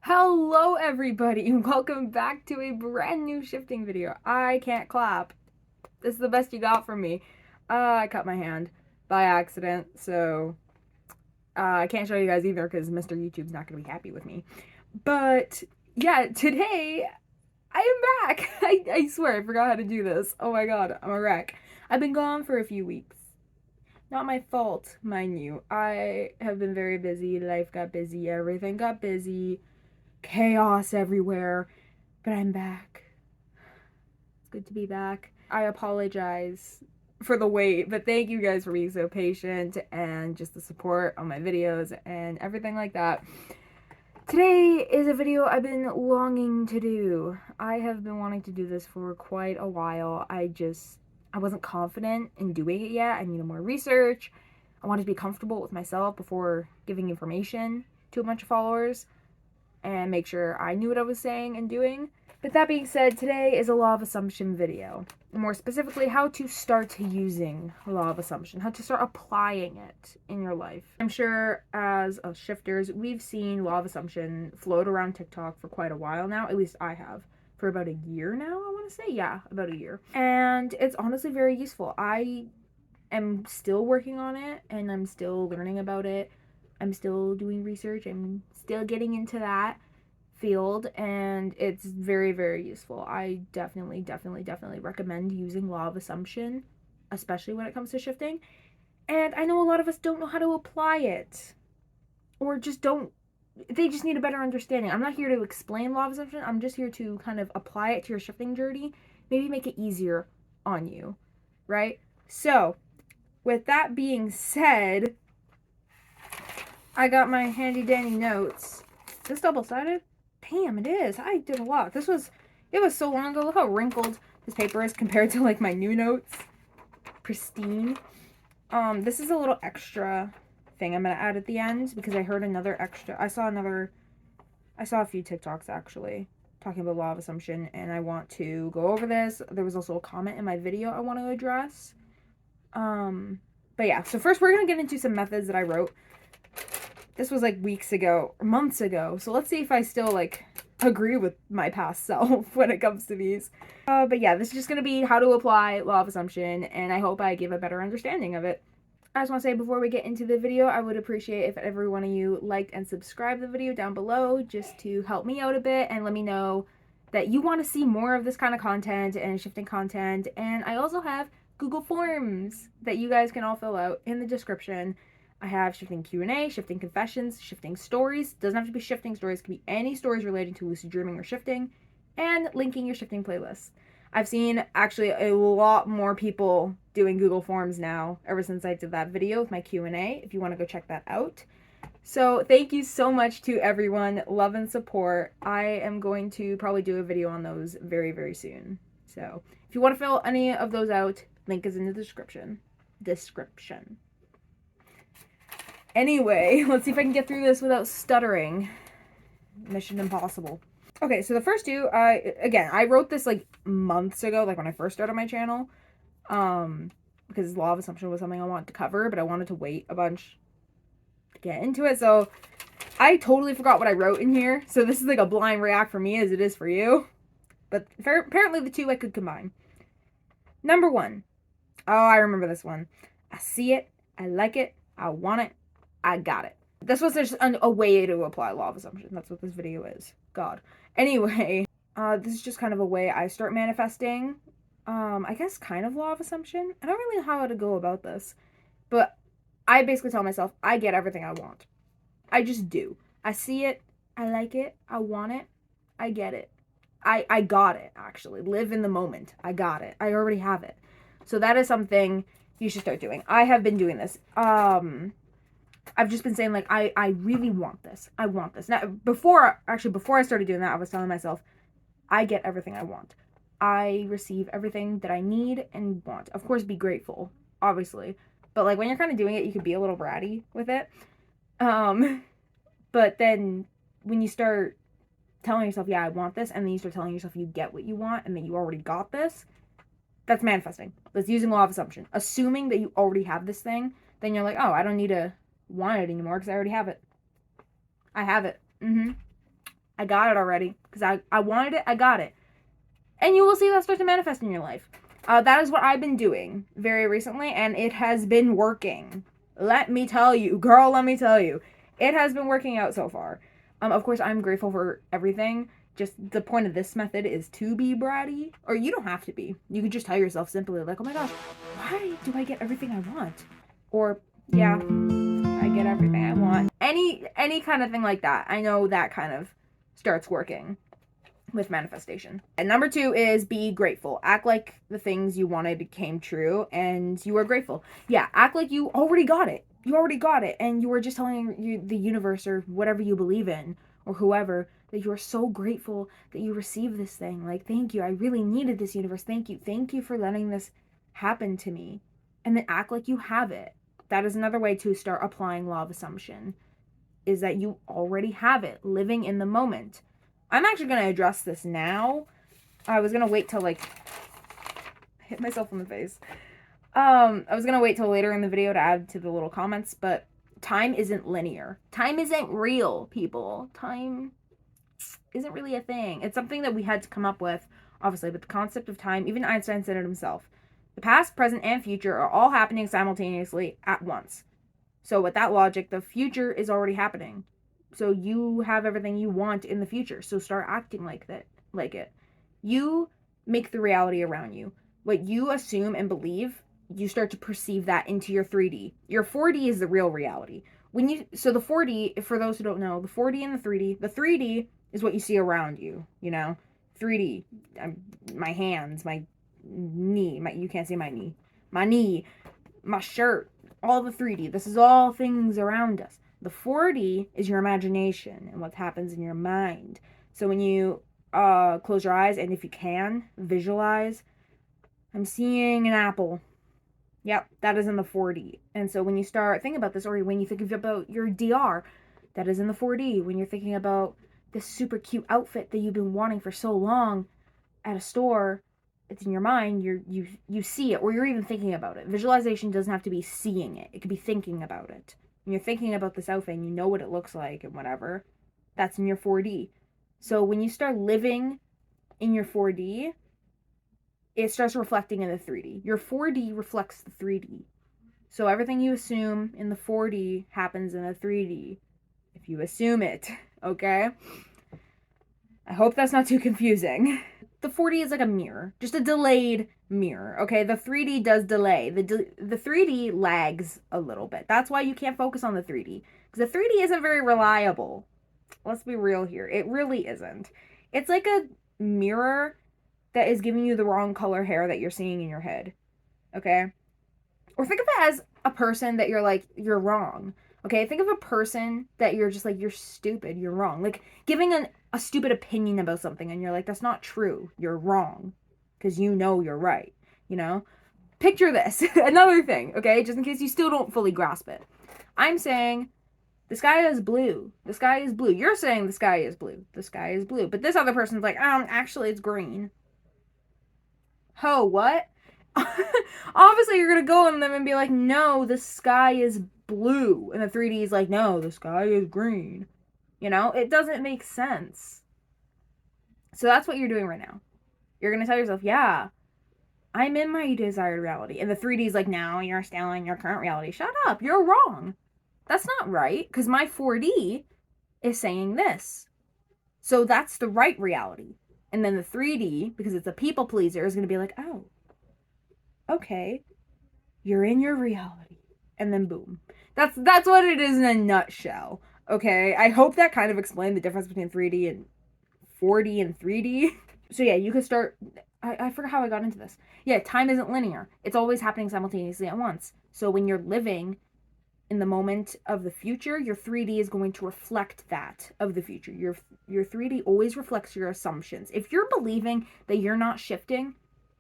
Hello everybody and welcome back to a brand new shifting video. I can't clap. This is the best you got from me. I cut my hand by accident, so I can't show you guys either because Mr. YouTube's not going to be happy with me. But yeah, today I am back. I swear I forgot how to do this. Oh my god, I'm a wreck. I've been gone for a few weeks. Not my fault, mind you. I have been very busy. Life got busy. Everything got busy. Chaos everywhere. But I'm back. It's good to be back. I apologize for the wait, but thank you guys for being so patient and just the support on my videos and everything like that. Today is a video I've been longing to do. I have been wanting to do this for quite a while. I wasn't confident in doing it yet. I needed more research. I wanted to be comfortable with myself before giving information to a bunch of followers and make sure I knew what I was saying and doing. But that being said, today is a law of assumption video. More specifically, how to start using law of assumption, how to start applying it in your life. I'm sure as shifters, we've seen law of assumption float around TikTok for quite a while now. At least I have. For about a year now, I want to say. Yeah, about a year. And it's honestly very useful. I am still working on it and I'm still learning about it. I'm still doing research. I'm still getting into that field and it's very, very useful. I definitely recommend using law of assumption, especially when it comes to shifting. And I know a lot of us don't know how to apply it or they just need a better understanding. I'm not here to explain law of assumption. I'm just here to kind of apply it to your shifting journey, maybe make it easier on you, right? So, with that being said, I got my handy dandy notes. Is this double-sided? Damn, it is. I did a lot. It was so long ago. Look how wrinkled this paper is compared to like my new notes. Pristine. This is a little extra thing I'm gonna add at the end because I heard another extra. I saw a few TikToks actually talking about law of assumption and I want to go over this. There was also a comment in my video I want to address. But yeah, so first we're gonna get into some methods that I wrote. This was like weeks ago, or months ago, so let's see if I still like agree with my past self when it comes to these. But yeah, this is just gonna be how to apply law of assumption, and I hope I give a better understanding of it. I just want to say before we get into the video, I would appreciate if every one of you liked and subscribed the video down below just to help me out a bit and let me know that you want to see more of this kind of content and shifting content. And I also have Google Forms that you guys can all fill out in the description. I have shifting Q&A, shifting confessions, shifting stories. Doesn't have to be shifting stories. It can be any stories relating to lucid dreaming or shifting, and linking your shifting playlists. I've seen actually a lot more people doing Google Forms now ever since I did that video with my Q&A, if you want to go check that out. So thank you so much to everyone. Love and support. I am going to probably do a video on those very, very soon. So if you want to fill any of those out, link is in the description. Anyway, let's see if I can get through this without stuttering. Mission impossible. Okay, so the first two, I wrote this like months ago, like when I first started my channel, because law of assumption was something I wanted to cover, but I wanted to wait a bunch to get into it, so I totally forgot what I wrote in here, so this is like a blind react for me as it is for you, but apparently the two I could combine. Number one. Oh, I remember this one. I see it, I like it, I want it, I got it. This was just a way to apply law of assumption. That's what this video is. God. Anyway, this is just kind of a way I start manifesting. I guess kind of law of assumption. I don't really know how to go about this. But I basically tell myself, I get everything I want. I just do. I see it. I like it. I want it. I get it. I got it, actually. Live in the moment. I got it. I already have it. So that is something you should start doing. I have been doing this. I've just been saying, like, I really want this. I want this. Now, before I started doing that, I was telling myself, I get everything I want. I receive everything that I need and want. Of course, be grateful, obviously. But, like, when you're kind of doing it, you could be a little bratty with it. But then when you start telling yourself, yeah, I want this, and then you start telling yourself you get what you want and that you already got this, that's manifesting. That's using law of assumption. Assuming that you already have this thing, then you're like, oh, I don't need to want it anymore because I already have it. I have it. I got it already because I wanted it. I got it. And you will see that start to manifest in your life. That is what I've been doing very recently, and it has been working. Let me tell you, girl, let me tell you. It has been working out so far. Of course, I'm grateful for everything. Just the point of this method is to be bratty. Or you don't have to be. You can just tell yourself simply, like, oh my gosh, why do I get everything I want? Or, yeah, I get everything I want. Any kind of thing like that. I know that kind of starts working with manifestation. And number 2 is be grateful. Act like the things you wanted came true and you are grateful. Yeah, act like you already got it. You already got it, and you were just telling the universe or whatever you believe in or whoever that you are so grateful that you received this thing. Like, thank you. I really needed this, universe. Thank you. Thank you for letting this happen to me. And then act like you have it. That is another way to start applying law of assumption, is that you already have it, living in the moment. I'm actually going to address this now. I was going to wait till, like, hit myself in the face. I was going to wait till later in the video to add to the little comments, but time isn't linear. Time isn't real, people. Time isn't really a thing. It's something that we had to come up with, obviously, but the concept of time, even Einstein said it himself. The past, present, and future are all happening simultaneously at once. So with that logic, the future is already happening. So you have everything you want in the future. So start acting like it. You make the reality around you. What you assume and believe, you start to perceive that into your 3D. Your 4D is the real reality. So the 4D, for those who don't know, the 4D and the 3D, the 3D is what you see around you, 3D, my hands, my knee, you can't see my knee, my shirt, all the 3D. This is all things around us. The 4D is your imagination and what happens in your mind. So when you close your eyes, and if you can, visualize, I'm seeing an apple. Yep, that is in the 4D. And so when you start thinking about this, or when you think about your DR, that is in the 4D. When you're thinking about this super cute outfit that you've been wanting for so long at a store, it's in your mind, you see it, or you're even thinking about it. Visualization doesn't have to be seeing it. It could be thinking about it. When you're thinking about this outfit and you know what it looks like and whatever, that's in your 4D. So when you start living in your 4D, it starts reflecting in the 3D. Your 4D reflects the 3D. So everything you assume in the 4D happens in the 3D. If you assume it, okay? I hope that's not too confusing. The 4D is like a mirror, just a delayed mirror, okay? The 3D does delay. The 3D lags a little bit. That's why you can't focus on the 3D, because the 3D isn't very reliable. Let's be real here. It really isn't. It's like a mirror that is giving you the wrong color hair that you're seeing in your head, okay? Or think of it as a person that you're like, you're wrong, okay? Think of a person that you're just like, you're stupid, you're wrong. Like giving a stupid opinion about something and you're like, that's not true, you're wrong, because you know you're right, Picture this. Another thing, okay? Just in case you still don't fully grasp it. I'm saying the sky is blue. The sky is blue. You're saying the sky is blue. The sky is blue. But this other person's like, actually it's green. Ho, what? Obviously you're gonna go on them and be like, no, the sky is blue. And the 3D is like, no, the sky is green. It doesn't make sense. So that's what you're doing right now. You're gonna tell yourself, yeah, I'm in my desired reality. And the 3D is like, no, you're still in your current reality. Shut up, you're wrong. That's not right, because my 4D is saying this. So that's the right reality. And then the 3D, because it's a people pleaser, is gonna be like, oh, okay, you're in your reality. And then boom. That's what it is in a nutshell. Okay, I hope that kind of explained the difference between 3D and 4D and 3D. So yeah, you could start, I forgot how I got into this. Yeah, time isn't linear. It's always happening simultaneously at once. So when you're living in the moment of the future, your 3D is going to reflect that of the future. Your 3D always reflects your assumptions. If you're believing that you're not shifting,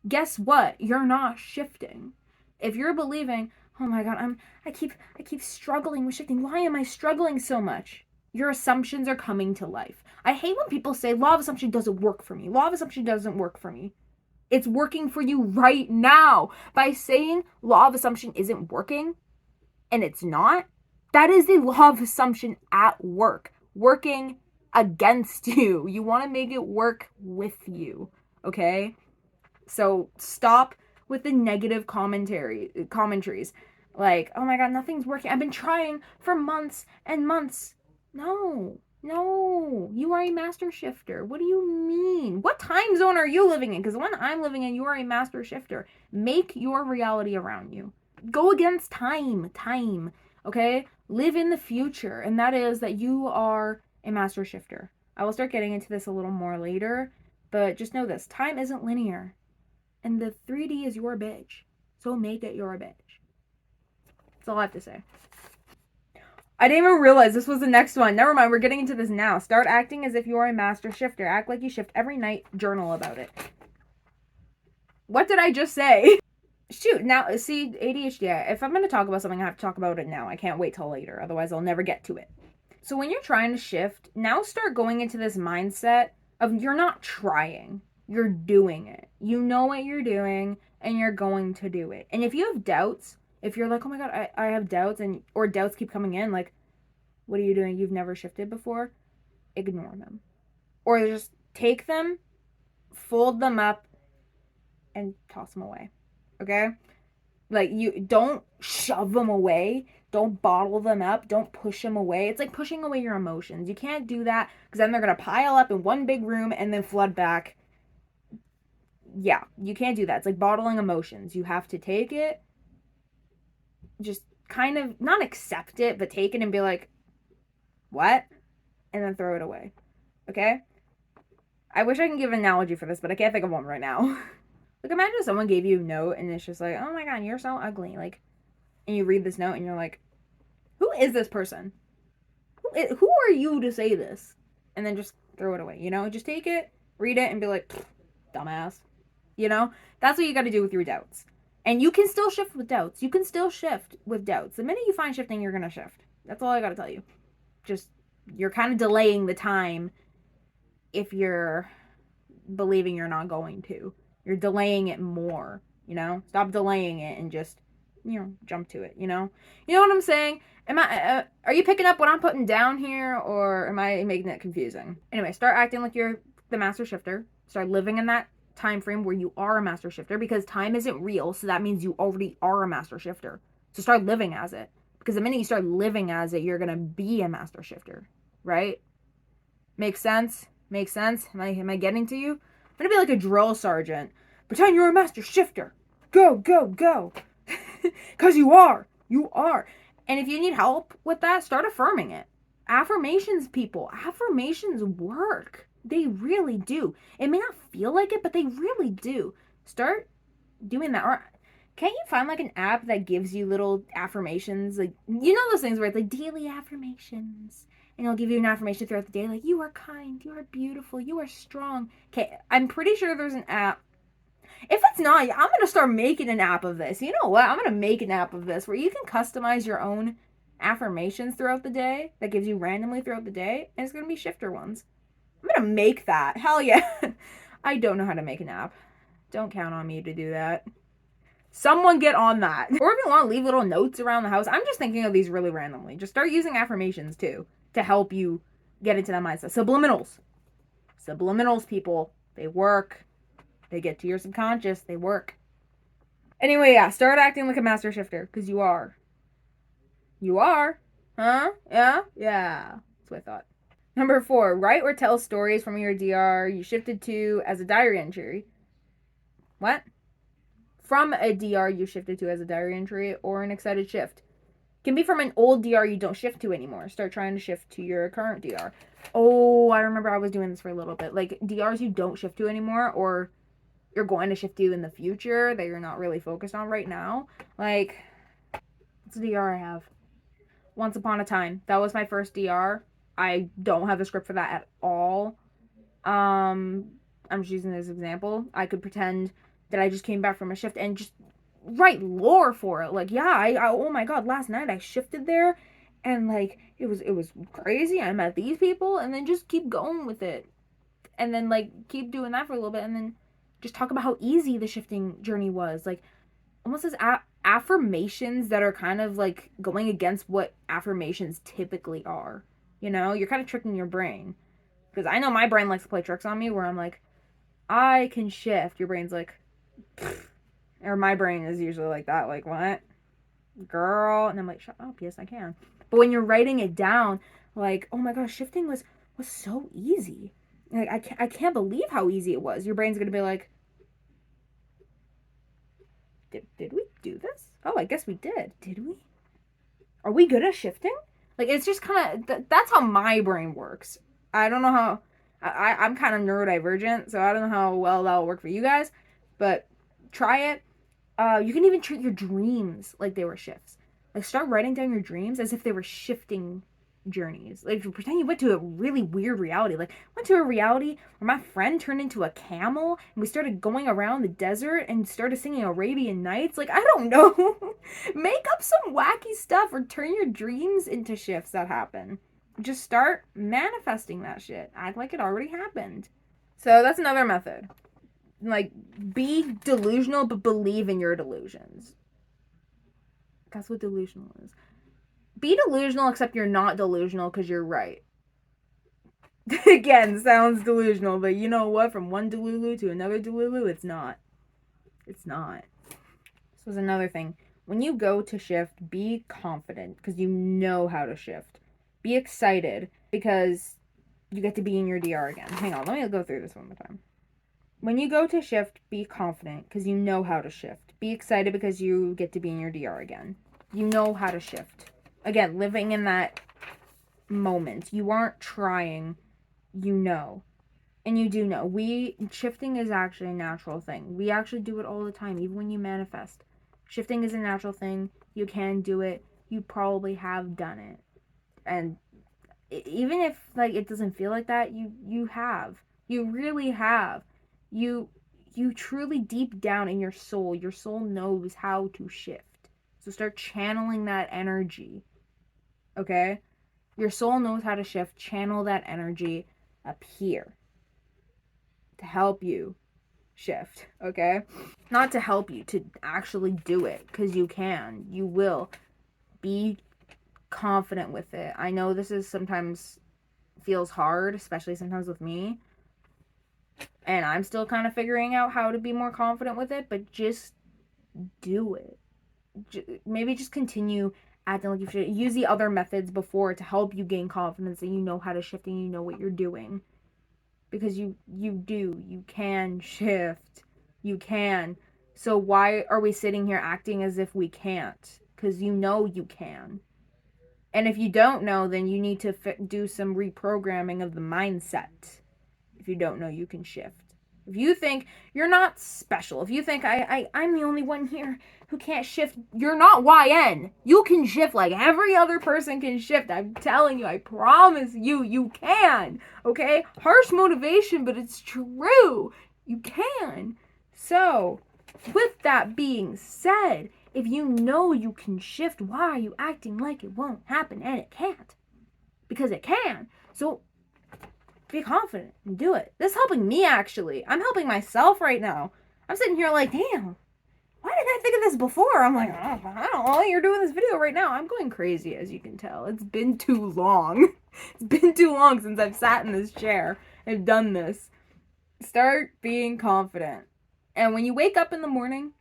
guess what? You're not shifting. If you're believing, oh my god, I keep struggling with shifting. Why am I struggling so much? Your assumptions are coming to life. I hate when people say law of assumption doesn't work for me. Law of assumption doesn't work for me. It's working for you right now. By saying law of assumption isn't working, and it's not, that is the law of assumption at work, working against you. You want to make it work with you. Okay? So stop with the negative commentaries. Like, oh my god, nothing's working. I've been trying for months and months. No. No, you are a master shifter. What do you mean? What time zone are you living in? Because the one I'm living in, you are a master shifter. Make your reality around you. Go against time. Time. Okay? Live in the future. And that is that you are a master shifter. I will start getting into this a little more later. But just know this, time isn't linear. And the 3D is your bitch. So make it your bitch. That's all I have to say. I didn't even realize this was the next one. Never mind, we're getting into this now. Start acting as if you are a master shifter. Act like you shift every night. Journal about it. What did I just say? Shoot, now, see, ADHD, if I'm going to talk about something, I have to talk about it now. I can't wait till later. Otherwise, I'll never get to it. So when you're trying to shift, now start going into this mindset of you're not trying. You're doing it. You know what you're doing, and you're going to do it. And if you have doubts, if you're like, oh my god, I have doubts, or doubts keep coming in, like, what are you doing? You've never shifted before? Ignore them. Or just take them, fold them up, and toss them away. Okay? Like, you don't shove them away. Don't bottle them up. Don't push them away. It's like pushing away your emotions. You can't do that because then they're going to pile up in one big room and then flood back. Yeah, you can't do that. It's like bottling emotions. You have to take it, just kind of not accept it, but take it and be like, what? And then throw it away. Okay? I wish I can give an analogy for this, but I can't think of one right now. Like, imagine if someone gave you a note and it's just like, oh my god, you're so ugly. Like, and you read this note and you're like, who is this person? Who are you to say this? And then just throw it away, you know? Just take it, read it, and be like, dumbass. You know? That's what you got to do with your doubts. And you can still shift with doubts. You can still shift with doubts. The minute you find shifting, you're going to shift. That's all I got to tell you. Just, you're kind of delaying the time if you're believing you're not going to. You're delaying it more, you know? Stop delaying it and just, you know, jump to it, you know? You know what I'm saying? Are you picking up what I'm putting down here, or am I making it confusing? Anyway, start acting like you're the master shifter. Start living in that time frame where you are a master shifter, because time isn't real, so that means you already are a master shifter. So start living as it, because the minute you start living as it, you're gonna be a master shifter, right? Makes sense? Makes sense? Am I getting to you? I'm gonna be like a drill sergeant. Pretend you're a master shifter. Go, go, go. Because you are. You are. And if you need help with that, start affirming it. Affirmations, people. Affirmations work. They really do. It may not feel like it, but they really do. Start doing that. Or can't you find like an app that gives you little affirmations? Like, you know those things where it's like daily affirmations. And it'll give you an affirmation throughout the day, like, you are kind, you are beautiful, you are strong. Okay, I'm pretty sure there's an app. If it's not, I'm going to start making an app of this. You know what? I'm going to make an app of this where you can customize your own affirmations throughout the day that gives you randomly throughout the day, and it's going to be shifter ones. I'm going to make that. Hell yeah. I don't know how to make an app. Don't count on me to do that. Someone get on that. Or if you want to leave little notes around the house, I'm just thinking of these really randomly. Just start using affirmations too to help you get into that mindset. Subliminals. Subliminals, people. They work. They get to your subconscious. They work. Anyway, yeah, start acting like a master shifter, because you are. You are. Huh? Yeah? Yeah. That's what I thought. Number 4, write or tell stories from your DR you shifted to as a diary entry. What? From a DR you shifted to as a diary entry, or an excited shift. Can be from an old DR you don't shift to anymore. Start trying to shift to your current DR. Oh, I remember I was doing this for a little bit. Like, DRs you don't shift to anymore, or you're going to shift to in the future that you're not really focused on right now. Like, what's the DR I have? Once Upon a Time. That was my first DR. I don't have a script for that at all. I'm just using this example. I could pretend that I just came back from a shift and just write lore for it. Like, yeah, I oh my god, last night I shifted there, and like it was crazy. I met these people, and then just keep going with it, and then like keep doing that for a little bit, and then just talk about how easy the shifting journey was. Like, almost as affirmations that are kind of like going against what affirmations typically are. You know, you're kind of tricking your brain. Because I know my brain likes to play tricks on me where I'm like, I can shift. Your brain's like, pfft. Or my brain is usually like that, like, what? Girl. And I'm like, shut up, yes, I can. But when you're writing it down, like, oh my gosh, shifting was so easy. Like, I can't believe how easy it was. Your brain's going to be like, did we do this? Oh, I guess we did. Did we? Are we good at shifting? Like, it's just kind of, that's how my brain works. I don't know how, I'm kind of neurodivergent, so I don't know how well that'll work for you guys, but try it. You can even treat your dreams like they were shifts. Like, start writing down your dreams as if they were shifting journeys. Like, pretend you went to a really weird reality. Like, went to a reality where my friend turned into a camel and we started going around the desert and started singing Arabian Nights. Like, I don't know. Make up some wacky stuff or turn your dreams into shifts that happen. Just start manifesting that shit. Act like it already happened. So that's another method. Like, be delusional, but believe in your delusions. That's what delusional is. Be delusional, except you're not delusional because you're right. Again, sounds delusional, but you know what? From one Delulu to another Delulu, it's not. It's not. This was another thing. When you go to shift, be confident because you know how to shift. Be excited because you get to be in your DR again. Hang on, let me go through this one more time. When you go to shift, be confident because you know how to shift. Be excited because you get to be in your DR again. You know how to shift. Again, living in that moment. You aren't trying, you know. And you do know. Shifting is actually a natural thing. We actually do it all the time, even when you manifest. Shifting is a natural thing. You can do it. You probably have done it. And even if, like, it doesn't feel like that, you have. You really have. You truly, deep down in your soul knows how to shift. So start channeling that energy. Okay? Your soul knows how to shift. Channel that energy up here to help you shift. Okay? Not to help you, to actually do it. Because you can. You will. Be confident with it. I know this is sometimes feels hard, especially sometimes with me. And I'm still kind of figuring out how to be more confident with it, but just do it. Maybe just continue acting like you should. Use the other methods before to help you gain confidence that you know how to shift and you know what you're doing. Because you can shift. You can. So why are we sitting here acting as if we can't? Because you know you can. And if you don't know, then you need to do some reprogramming of the mindset. If you don't know, you can shift. If you think you're not special, if you think I'm the only one here who can't shift, you're not YN. You can shift like every other person can shift. I'm telling you, I promise you, you can. Okay? Harsh motivation, but it's true. You can. So, with that being said, if you know you can shift, why are you acting like it won't happen? And it can't. Because it can. So, be confident and do it. This is helping me, actually. I'm helping myself right now. I'm sitting here like, damn, why didn't I think of this before? I'm like, oh, I don't know. You're doing this video right now. I'm going crazy, as you can tell. It's been too long. It's been too long since I've sat in this chair and done this. Start being confident. And when you wake up in the morning,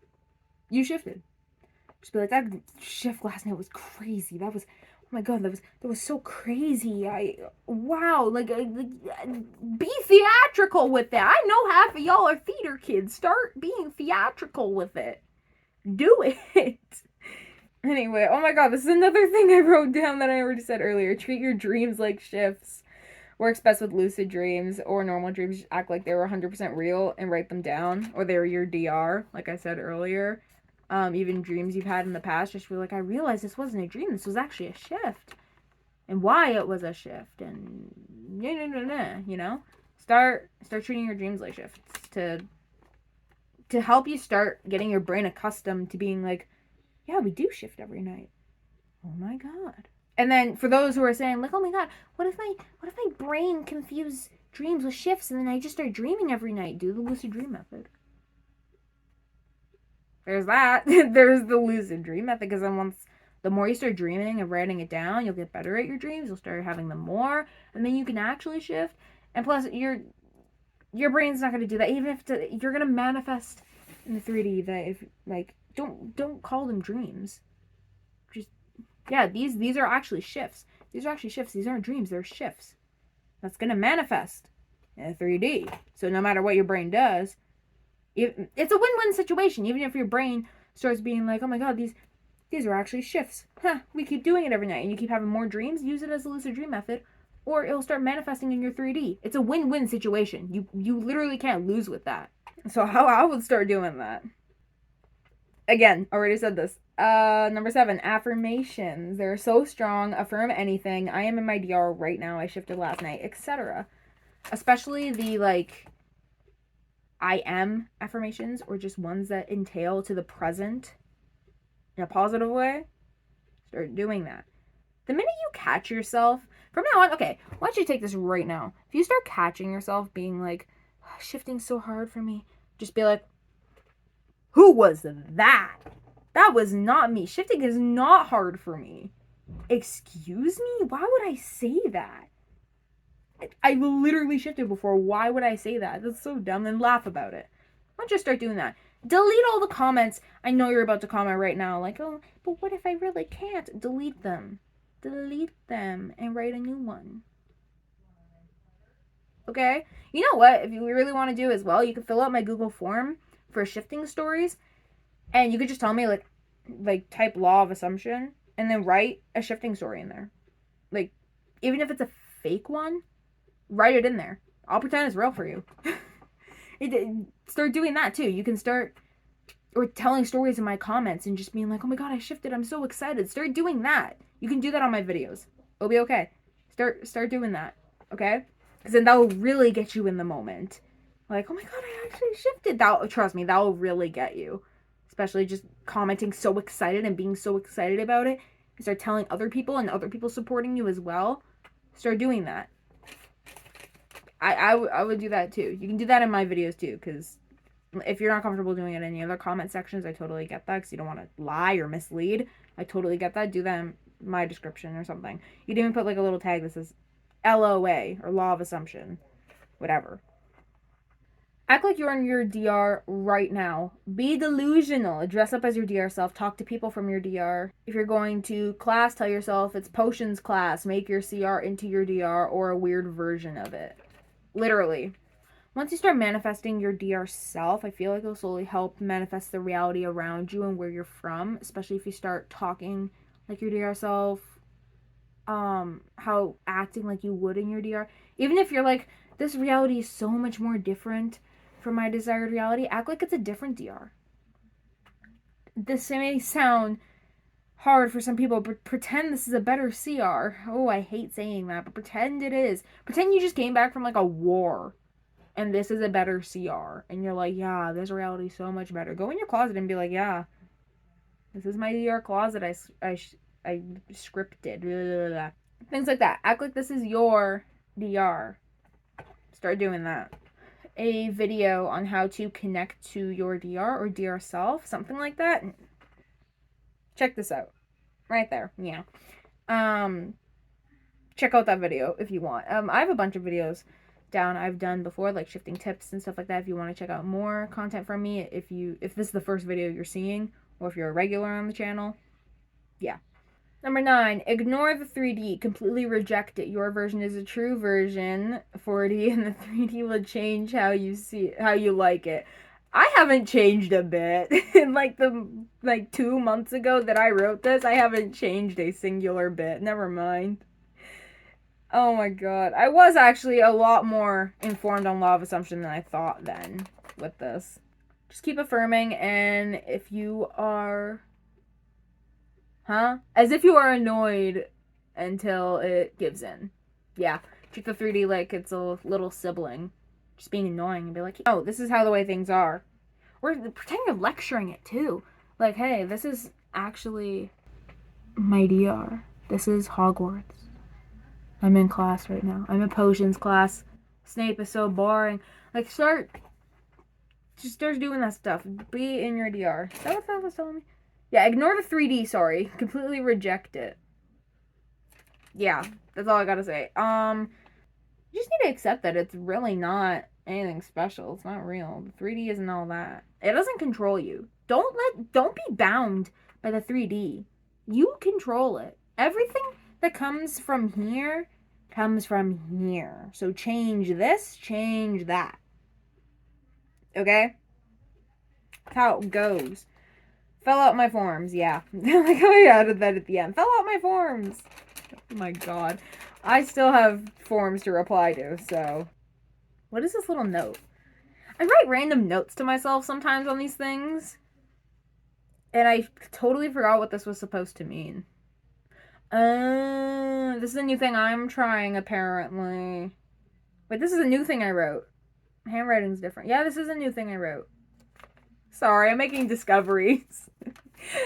you shifted. Just be like, that shift last night was crazy. That was, oh my god, that was so crazy. Wow, be theatrical with it. I know half of y'all are theater kids. Start being theatrical with it. Do it. Anyway, oh my god, this is another thing I wrote down that I already said earlier. Treat your dreams like shifts. Works best with lucid dreams or normal dreams. Just act like they were 100% real and write them down. Or they were your DR, like I said earlier. Even dreams you've had in the past, just feel like, I realized this wasn't a dream, this was actually a shift. And why it was a shift. And, you know? Start treating your dreams like shifts. To help you start getting your brain accustomed to being like, yeah, we do shift every night. Oh my god. And then for those who are saying, like, oh my god, what if my brain confused dreams with shifts and then I just start dreaming every night? Do the lucid dream method. There's that. There's the lucid dream method, because then the more you start dreaming and writing it down, you'll get better at your dreams. You'll start having them more, and then you can actually shift. And plus, your brain's not gonna do that. Even if you're gonna manifest in the 3D that if like don't call them dreams. Just yeah, these are actually shifts. These are actually shifts. These aren't dreams. They're shifts. That's gonna manifest in 3D. So no matter what your brain does, it's a win-win situation. Even if your brain starts being like, oh my god, these are actually shifts. Huh, we keep doing it every night and you keep having more dreams, use it as a lucid dream method, or it'll start manifesting in your 3D. It's a win-win situation. You literally can't lose with that. So how I would start doing that. Again, already said this. Number 7, affirmations. They're so strong. Affirm anything. I am in my DR right now. I shifted last night, etc. Especially the like I am affirmations or just ones that entail to the present in a positive way. Start doing that. The minute you catch yourself, from now on, okay, why don't you take this right now? If you start catching yourself being like, shifting so hard for me, just be like, who was that? That was not me. Shifting is not hard for me. Excuse me? Why would I say that? I literally shifted before. Why would I say that? That's so dumb. And laugh about it. Why don't you start doing that? Delete all the comments. I know you're about to comment right now, like, oh, but what if I really can't? Delete them. Delete them and write a new one. Okay? You know what? If you really want to do as well, you can fill out my Google form for shifting stories, and you could just tell me, like type law of assumption, and then write a shifting story in there. Like, even if it's a fake one, write it in there. I'll pretend it's real for you. Start doing that too. You can start or telling stories in my comments and just being like, oh my god, I shifted, I'm so excited. Start doing that. You can do that on my videos. It'll be okay. Start doing that, okay? Because then that will really get you in the moment. Like, oh my god, I actually shifted. Trust me, that will really get you. Especially just commenting so excited and being so excited about it. And start telling other people and other people supporting you as well. Start doing that. I would do that too. You can do that in my videos too, because if you're not comfortable doing it in any other comment sections, I totally get that, because you don't want to lie or mislead. I totally get that. Do that in my description or something. You can even put like a little tag that says LOA or law of assumption, whatever. Act like you're in your DR right now. Be delusional. Dress up as your DR self. Talk to people from your DR. If you're going to class, tell yourself it's potions class. Make your CR into your DR or a weird version of it. Literally. Once you start manifesting your DR self, I feel like it'll slowly help manifest the reality around you and where you're from, especially if you start talking like your DR self, how acting like you would in your DR. Even if you're like, this reality is so much more different from my desired reality, act like it's a different DR. This may sound hard for some people, but pretend this is a better CR. Oh, I hate saying that, but pretend it is. Pretend you just came back from like a war and this is a better CR. And you're like, yeah, this reality is so much better. Go in your closet and be like, yeah, this is my DR closet I scripted. Blah, blah, blah. Things like that. Act like this is your DR. Start doing that. A video on how to connect to your DR or DR self. Something like that. Check this out. Right there. Yeah. Check out that video if you want. I have a bunch of videos down I've done before, like shifting tips and stuff like that. If you want to check out more content from me, if this is the first video you're seeing, or if you're a regular on the channel, yeah. Number 9, ignore the 3D. Completely reject it. Your version is a true version, 4D, and the 3D will change how you like it. I haven't changed a bit. In like 2 months ago that I wrote this, I haven't changed a singular bit. Never mind. Oh my god. I was actually a lot more informed on law of assumption than I thought then with this. Just keep affirming, and if you are... As if you are annoyed until it gives in. Yeah. Treat the 3D like it's a little sibling. Just being annoying and be like, oh, this is how the way things are. Or pretend you're lecturing it too. Like, hey, this is actually my DR. This is Hogwarts. I'm in class right now. I'm in potions class. Snape is so boring. Like, start doing that stuff. Be in your DR. Is that what that was telling me? Yeah, ignore the 3D, sorry. Completely reject it. Yeah, that's all I gotta say. You just need to accept that it's really not anything special. It's not real. The 3D isn't all that. It doesn't control you. Don't be bound by the 3D. You control it. Everything that comes from here comes from here. So change this, change that. Okay? That's how it goes. Fill out my forms, yeah. Like how I added that at the end. Fill out my forms. Oh my god. I still have forms to reply to, so. What is this little note? I write random notes to myself sometimes on these things. And I totally forgot what this was supposed to mean. This is a new thing I'm trying, apparently. Wait, this is a new thing I wrote. Handwriting's different. Yeah, this is a new thing I wrote. Sorry, I'm making discoveries.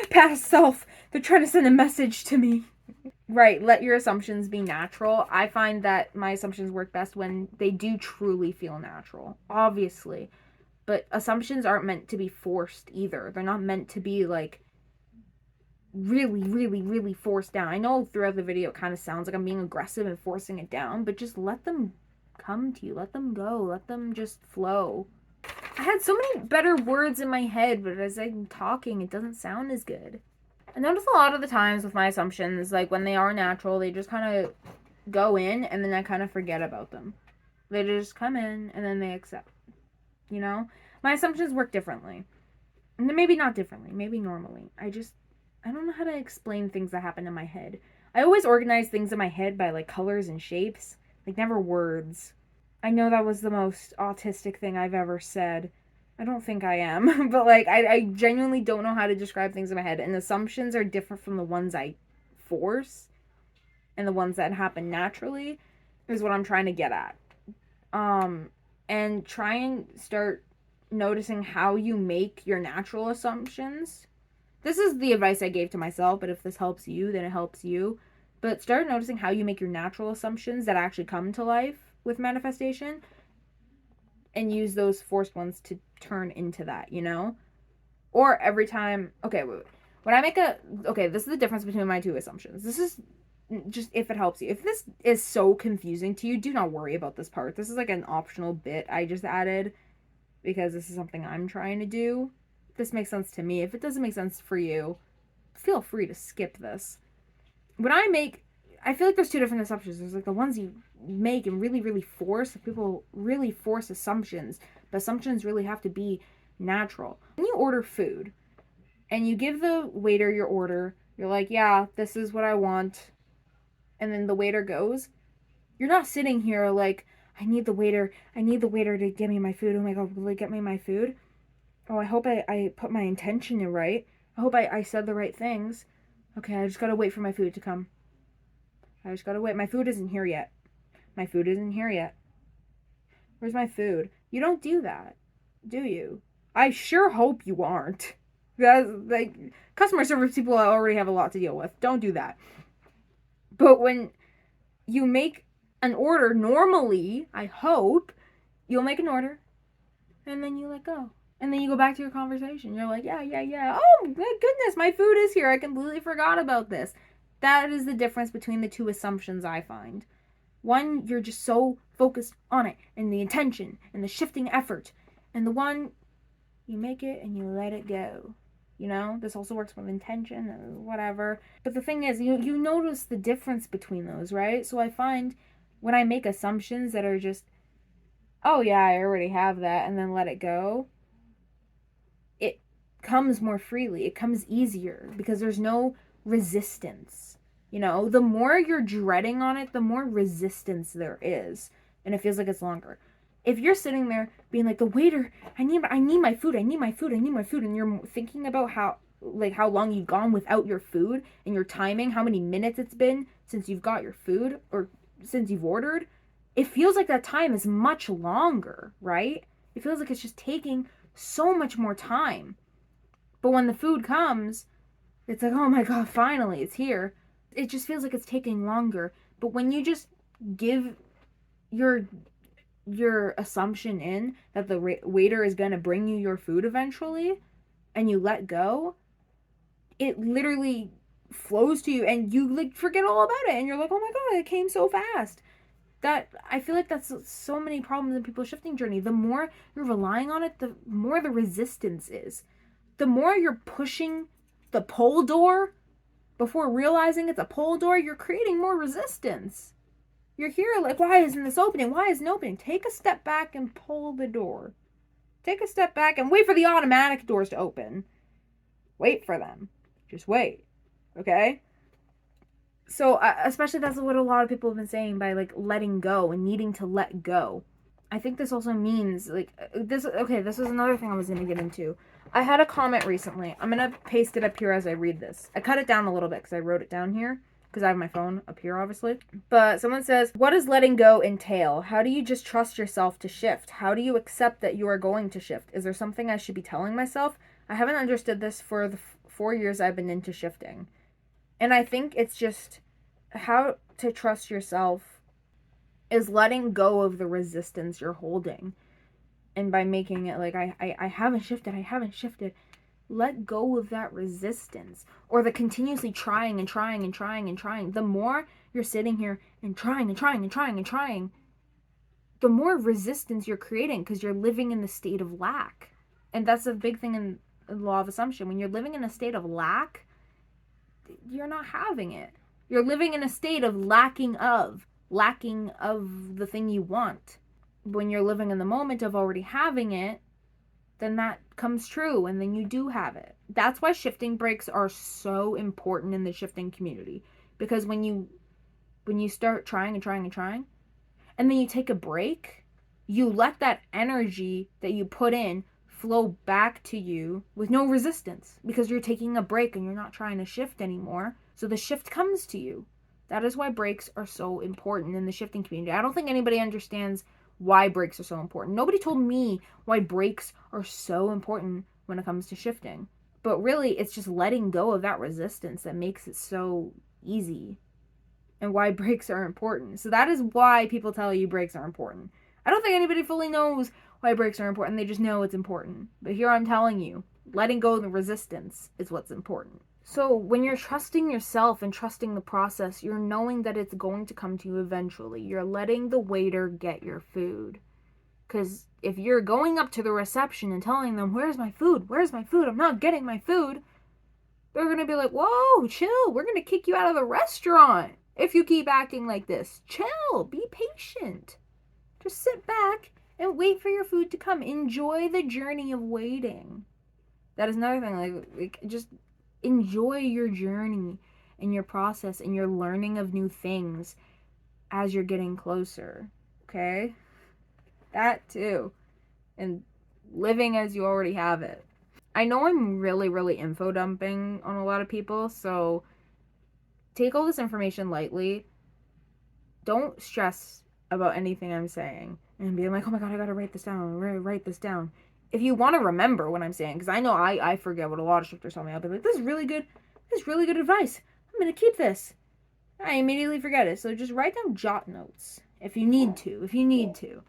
Past self, they're trying to send a message to me. Right, let your assumptions be natural. I find that my assumptions work best when they do truly feel natural, obviously. But assumptions aren't meant to be forced either. They're not meant to be like really, really, really forced down. I know throughout the video it kind of sounds like I'm being aggressive and forcing it down, but just let them come to you. Let them go. Let them just flow. I had so many better words in my head, but as I'm talking, it doesn't sound as good. I notice a lot of the times with my assumptions, like when they are natural, they just kind of go in and then I kind of forget about them. They just come in and then they accept. You know? My assumptions work differently. Maybe not differently, maybe normally. I don't know how to explain things that happen in my head. I always organize things in my head by like colors and shapes, like never words. I know that was the most autistic thing I've ever said. I don't think I am, but like I genuinely don't know how to describe things in my head, and assumptions are different from the ones I force and the ones that happen naturally is what I'm trying to get at. And try and start noticing how you make your natural assumptions. This is the advice I gave to myself, but if this helps you, then it helps you. But start noticing how you make your natural assumptions that actually come to life with manifestation and use those forced ones to turn into that, you know? Or every time, okay, wait. When I make okay, this is the difference between my two assumptions. This is just if it helps you. If this is so confusing to you, do not worry about this part. This is like an optional bit I just added because this is something I'm trying to do. This makes sense to me. If it doesn't make sense for you, feel free to skip this. When I feel like there's two different assumptions. There's like the ones you make and really, really force. People really force assumptions, but assumptions really have to be natural. When you order food and you give the waiter your order, you're like, yeah, this is what I want. And then the waiter goes, you're not sitting here like, I need the waiter to get me my food. Oh my god, will they get me my food? Oh, I hope I put my intention in right. I hope I said the right things. Okay, I just gotta wait for my food to come. I just gotta wait. My food isn't here yet. My food isn't here yet. Where's my food? You don't do that, do you? I sure hope you aren't. That's like customer service people already have a lot to deal with. Don't do that. But when you make an order, normally, I hope, you'll make an order and then you let go. And then you go back to your conversation. You're like, yeah. Oh, my goodness, my food is here. I completely forgot about this. That is the difference between the two assumptions I find. One, you're just so focused on it and the intention and the shifting effort. And the one, you make it and you let it go. You know, this also works with intention and whatever. But the thing is, you notice the difference between those, right? So I find when I make assumptions that are just, oh yeah, I already have that, and then let it go, it comes more freely. It comes easier because there's no resistance. You know, the more you're dreading on it, the more resistance there is, and it feels like it's longer. If you're sitting there being like, the waiter, I need my food, and you're thinking about how long you've gone without your food and your timing, how many minutes it's been since you've got your food or since you've ordered, it feels like that time is much longer, right? It feels like it's just taking so much more time. But when the food comes, it's like, oh my god, finally, it's here. It just feels like it's taking longer. But when you just give your assumption in that the waiter is going to bring you your food eventually, and you let go, it literally flows to you, and you like forget all about it, and you're like, oh my god, it came so fast. That I feel like that's so many problems in people's shifting journey. The more you're relying on it, the more the resistance is. The more you're pushing the pole door before realizing it's a pole door, you're creating more resistance. You're here like, why isn't this opening? Why isn't it opening? Take a step back and pull the door. Take a step back and wait for the automatic doors to open. Wait for them. Just wait. Okay? So, especially that's what a lot of people have been saying by like letting go and needing to let go. I think this also means like this. Okay, this is another thing I was going to get into. I had a comment recently. I'm going to paste it up here as I read this. I cut it down a little bit because I wrote it down here because I have my phone up here, obviously. But someone says, what does letting go entail? How do you just trust yourself to shift? How do you accept that you are going to shift? Is there something I should be telling myself? I haven't understood this for the 4 years I've been into shifting. And I think it's just how to trust yourself is letting go of the resistance you're holding. And by making it like, I haven't shifted. Let go of that resistance. Or the continuously trying and trying and trying and trying. The more you're sitting here and trying and trying and trying and trying, the more resistance you're creating because you're living in the state of lack. And that's a big thing in the law of assumption. When you're living in a state of lack, you're not having it. You're living in a state of lacking of the thing you want. When you're living in the moment of already having it, then that comes true and then you do have it. That's why shifting breaks are so important in the shifting community. Because when you start trying and trying and trying, and then you take a break, you let that energy that you put in flow back to you with no resistance because you're taking a break and you're not trying to shift anymore. So the shift comes to you. That is why breaks are so important in the shifting community. I don't think anybody understands why breaks are so important. Nobody told me why breaks are so important when it comes to shifting. But really, it's just letting go of that resistance that makes it so easy and why breaks are important. So that is why people tell you breaks are important. I don't think anybody fully knows why breaks are important. They just know it's important. But here I'm telling you, letting go of the resistance is what's important. So when you're trusting yourself and trusting the process, you're knowing that it's going to come to you eventually. You're letting the waiter get your food. Because if you're going up to the reception and telling them, where's my food? Where's my food? I'm not getting my food. They're going to be like, whoa, chill. We're going to kick you out of the restaurant if you keep acting like this. Chill. Be patient. Just sit back and wait for your food to come. Enjoy the journey of waiting. That is another thing. Like just enjoy your journey and your process and your learning of new things as you're getting closer. Okay? That too. And living as you already have it. I know I'm really, really info dumping on a lot of people, so take all this information lightly. Don't stress about anything I'm saying and be like, oh my god, I gotta write this down, write this down. If you want to remember what I'm saying, because I know I forget what a lot of shifters tell me. I'll be like, this is really good advice. I'm gonna keep this. I immediately forget it. So just write down jot notes if you need to.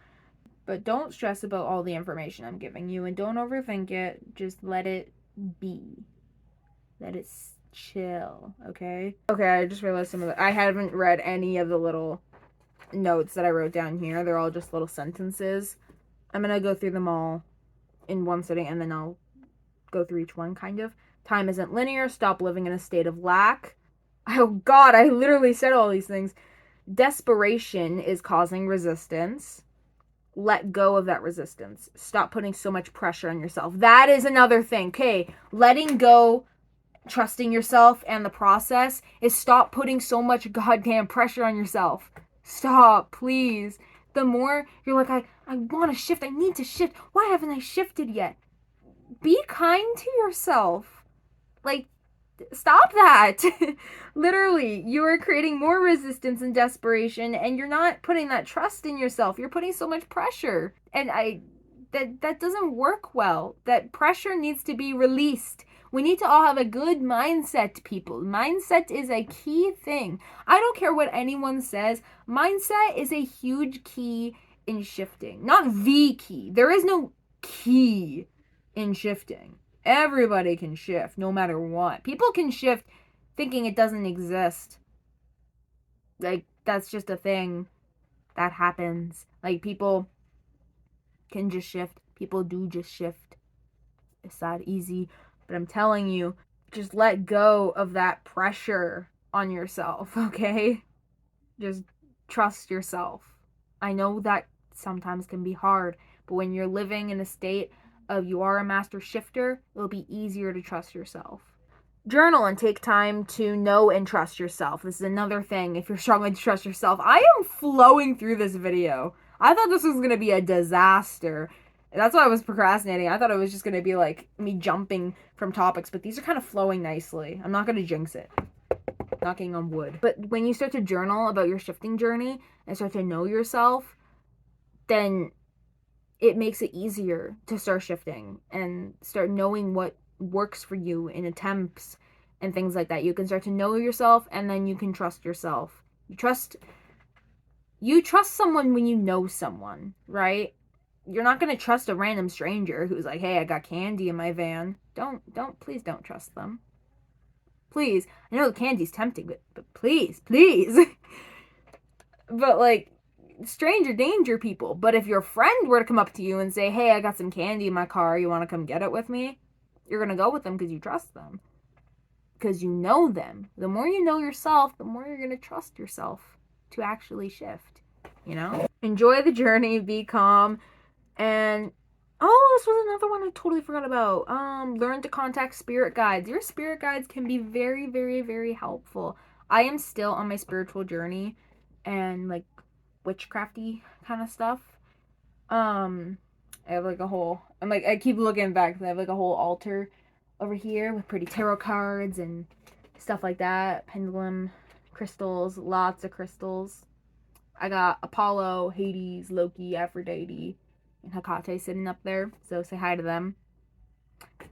But don't stress about all the information I'm giving you and don't overthink it. Just let it be. Let it chill, okay? Okay, I just realized I haven't read any of the little notes that I wrote down here. They're all just little sentences. I'm gonna go through them all in one sitting and then I'll go through each one, kind of. Time isn't linear. Stop living in a state of lack. Oh god, I literally said all these things. Desperation is causing resistance. Let go of that resistance. Stop putting so much pressure on yourself. That is another thing. Okay, letting go, trusting yourself and the process is stop putting so much goddamn pressure on yourself. Stop, please. The more you're like, I want to shift. I need to shift. Why haven't I shifted yet? Be kind to yourself. Like, stop that. Literally, you are creating more resistance and desperation and you're not putting that trust in yourself. You're putting so much pressure. And that doesn't work well. That pressure needs to be released. We need to all have a good mindset, people. Mindset is a key thing. I don't care what anyone says. Mindset is a huge key in shifting. Not the key. There is no key in shifting. Everybody can shift no matter what. People can shift thinking it doesn't exist. Like, that's just a thing that happens. Like, people can just shift. People do just shift. It's that easy. But I'm telling you, just let go of that pressure on yourself, okay? Just trust yourself. I know that sometimes can be hard, but when you're living in a state of you are a master shifter, it'll be easier to trust yourself. Journal and take time to know and trust yourself. This is another thing if you're struggling to trust yourself. I am flowing through this video. I thought this was going to be a disaster. That's why I was procrastinating. I thought it was just going to be like me jumping from topics, but these are kind of flowing nicely. I'm not going to jinx it. Knocking on wood. But when you start to journal about your shifting journey and start to know yourself, then it makes it easier to start shifting and start knowing what works for you in attempts and things like that. You can start to know yourself, and then you can trust yourself. You trust someone when you know someone, right? You're not going to trust a random stranger who's like, "Hey, I got candy in my van." Please don't trust them. Please. I know the candy's tempting, but please. But, like, stranger danger, people. But if your friend were to come up to you and say, "Hey, I got some candy in my car, you want to come get it with me?" You're going to go with them because you trust them. Because you know them. The more you know yourself, the more you're going to trust yourself to actually shift, you know? Enjoy the journey, be calm, and oh, this was another one I totally forgot about. Learn to contact spirit guides. Your spirit guides can be very, very, very helpful. I am still on my spiritual journey and, like, witchcrafty kind of stuff. I have like a whole, I keep looking back because I have like a whole altar over here with pretty tarot cards and stuff like that. Pendulum crystals, lots of crystals. I got Apollo, Hades, Loki, Aphrodite, and Hecate sitting up there, so say hi to them.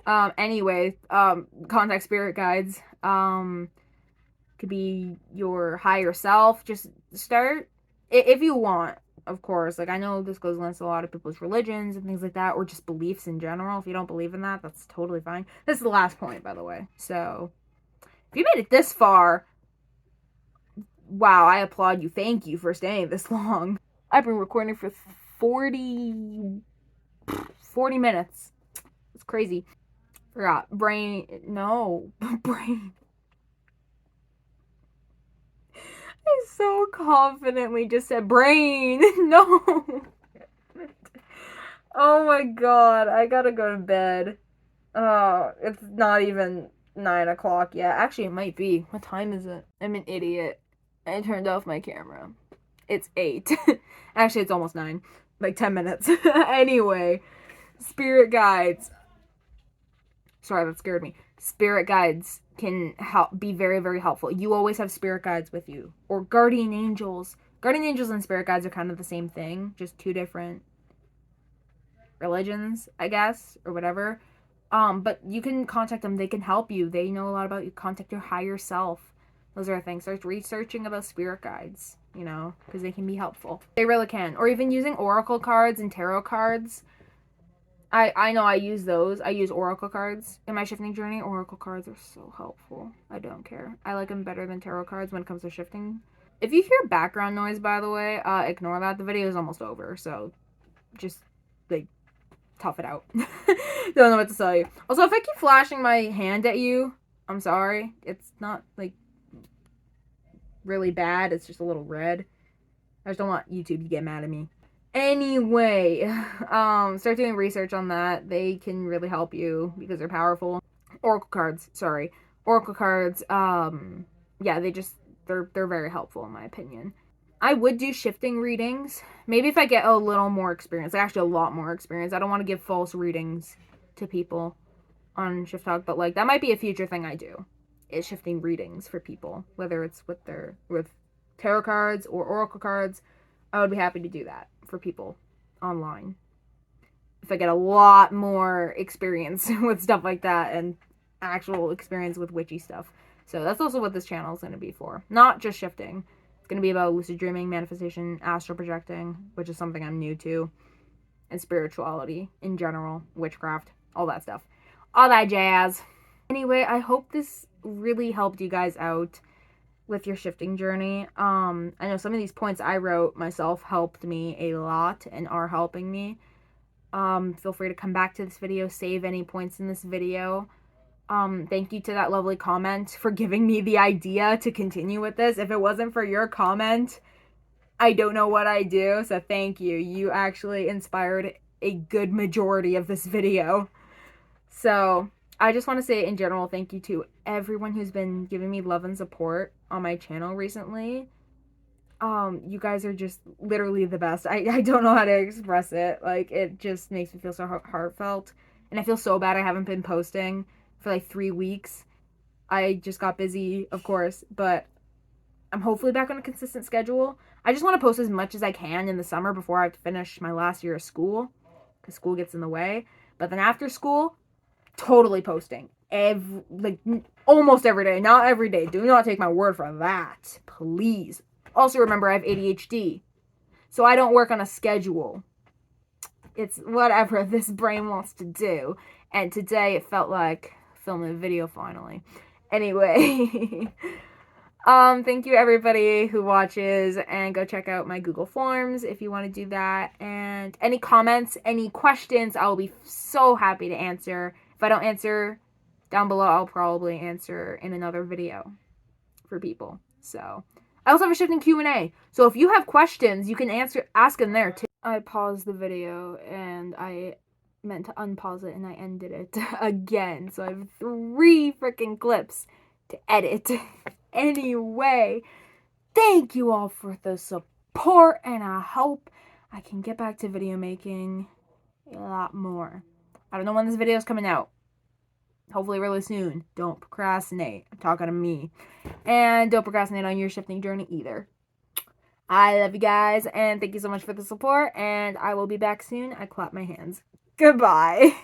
Anyway, contact spirit guides. Could be your higher self. Just start, if you want, of course. Like, I know this goes against a lot of people's religions and things like that, or just beliefs in general. If you don't believe in that, that's totally fine. This is the last point, by the way. So, if you made it this far, wow, I applaud you. Thank you for staying this long. I've been recording for 40 minutes. It's crazy. Forgot. Brain. No. Brain. I so confidently just said brain. No. Oh my god. I gotta go to bed. It's not even 9 o'clock yet. Actually, it might be. What time is it? I'm an idiot. I turned off my camera. It's 8. Actually, it's almost 9. Like 10 minutes. Anyway, spirit guides. Sorry, that scared me. Spirit guides can be very, very helpful. You always have spirit guides with you. Or guardian angels. Guardian angels and spirit guides are kind of the same thing. Just two different religions, I guess, or whatever. But you can contact them. They can help you. They know a lot about you. Contact your higher self. Those are things. Start researching about spirit guides, you know, because they can be helpful. They really can. Or even using oracle cards and tarot cards. I know I use those. I use oracle cards in my shifting journey. Oracle cards are so helpful. I don't care. I like them better than tarot cards when it comes to shifting. If you hear background noise, by the way, ignore that. The video is almost over, so just, like, tough it out. Don't know what to tell you. Also, if I keep flashing my hand at you, I'm sorry. It's not, like, really bad. It's just a little red. I just don't want YouTube to get mad at me. Anyway, start doing research on that. They can really help you because they're powerful. Oracle cards, sorry. Oracle cards, yeah, they're very helpful in my opinion. I would do shifting readings. Maybe if I get a little more experience, like actually a lot more experience. I don't want to give false readings to people on Shift Talk, but like that might be a future thing I do. Is shifting readings for people, whether it's with tarot cards or oracle cards. I would be happy to do that for people online. If I get a lot more experience with stuff like that and actual experience with witchy stuff. So that's also what this channel is going to be for. Not just shifting. It's going to be about lucid dreaming, manifestation, astral projecting, which is something I'm new to, and spirituality in general, witchcraft, all that stuff. All that jazz. Anyway, I hope this really helped you guys out. with your shifting journey. I know some of these points I wrote myself helped me a lot and are helping me. Feel free to come back to this video, save any points in this video. Thank you to that lovely comment for giving me the idea to continue with this. If it wasn't for your comment, I don't know what I'd do, so thank you. You actually inspired a good majority of this video. So, I just want to say in general, thank you to everyone who's been giving me love and support on my channel recently. You guys are just literally the best. I don't know how to express it. Like, it just makes me feel so heartfelt. And I feel so bad I haven't been posting for like 3 weeks. I just got busy, of course, but I'm hopefully back on a consistent schedule. I just want to post as much as I can in the summer before I have to finish my last year of school, because school gets in the way. But then after school, totally posting. Almost every day. Not every day. Do not take my word for that. Please. Also remember I have ADHD. So I don't work on a schedule. It's whatever this brain wants to do. And today it felt like filming a video finally. Anyway. Thank you everybody who watches, and go check out my Google Forms if you want to do that. And any comments, any questions, I will be so happy to answer. If I don't answer down below, I'll probably answer in another video for people. So, I also have a shifting Q&A. So if you have questions, you can ask them there too. I paused the video and I meant to unpause it and I ended it again. So I have 3 freaking clips to edit. Anyway, thank you all for the support, and I hope I can get back to video making a lot more. I don't know when this video is coming out. Hopefully really soon. Don't procrastinate. I'm talking to me. And don't procrastinate on your shifting journey either. I love you guys, and thank you so much for the support, and I will be back soon. I clap my hands. Goodbye.